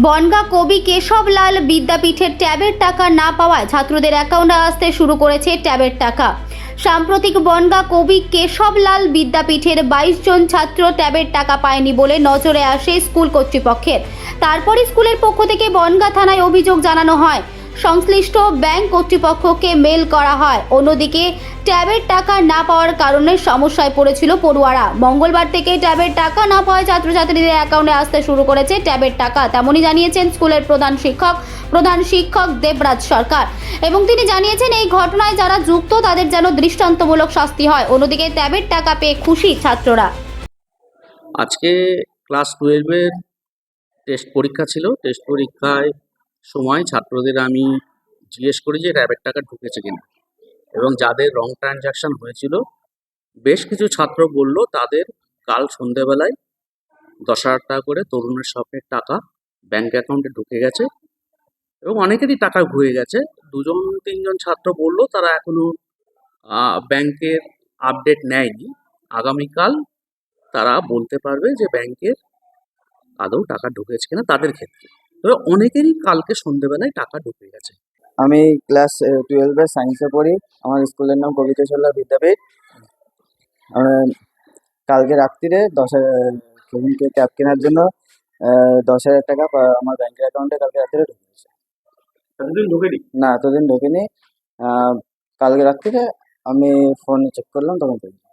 বনগাঁ কবি কেশবলাল বিদ্যাপীঠের ট্যাবের টাকা না পাওয়ায় ছাত্রদের অ্যাকাউন্টে আসতে শুরু করেছে ট্যাবের টাকা। সাম্প্রতিক বনগাঁ কবি কেশবলাল বিদ্যাপীঠের 22 জন ছাত্র ট্যাবের টাকা পায়নি বলে নজরে আসে স্কুল কর্তৃপক্ষের। তারপরে স্কুলের পক্ষ থেকে বনগাঁ থানায় অভিযোগ জানানো হয়, সংশ্লিষ্ট ব্যাংক কর্তৃপক্ষকে মেল করা হয়। অন্যদিকে ট্যাবের টাকা না পাওয়ার কারণে সমস্যায় পড়েছিল পড়ুয়ারা। মঙ্গলবার থেকে ট্যাবের টাকা না পাওয়ায় ছাত্রছাত্রীদের অ্যাকাউন্টে আসতে শুরু করেছে ট্যাবের টাকা, তেমনই জানিয়েছেন স্কুলের প্রধান শিক্ষক দেবরাজ সরকার। এবং তিনি জানিয়েছেন এই ঘটনায় যারা যুক্ত তাদের যেন দৃষ্টান্তমূলক শাস্তি হয়। অন্যদিকে ট্যাবের টাকা পেয়ে খুশি ছাত্ররা। আজকে ক্লাস 12-এর টেস্ট পরীক্ষা ছিল। টেস্ট পরীক্ষায় সময় ছাত্রদের আমি জিজ্ঞেস করি যে ট্যাবের টাকা ঢুকেছে কিনা, এবং যাদের রং ট্রানজাকশন হয়েছিল বেশ কিছু ছাত্র বলল তাদের কাল সন্ধেবেলায় 10,000 টাকা করে তরুণের স্বপ্নের টাকা ব্যাংক অ্যাকাউন্টে ঢুকে গেছে, এবং অনেকেরই টাকা ঘুরে গেছে। 2-3 জন ছাত্র বলল তারা এখনো ব্যাংকের আপডেট নেয়নি। আগামীকাল তারা বলতে পারবে যে ব্যাংকের আদৌ টাকা ঢুকেছে কিনা তাদের ক্ষেত্রে। তবে অনেকেরই কালকে সন্ধ্যেবেলায় টাকা ঢুকে গেছে। আমি ক্লাস 12-এর সায়েন্সে পড়ি। আমার স্কুলের নাম কবি কেশবলাল বিদ্যাপীঠ। কালকে রাত্রিরে সেদিনকে ট্যাব কেনার জন্য 10,000 টাকা আমার ব্যাংকের অ্যাকাউন্টে কালকে রাত্রে ঢুকেছে। এতদিন ঢোকেনি? না, এতদিন ঢোকেনি। কালকে রাত্রিরে আমি ফোনে চেক করলাম, তখন পেয়েছি।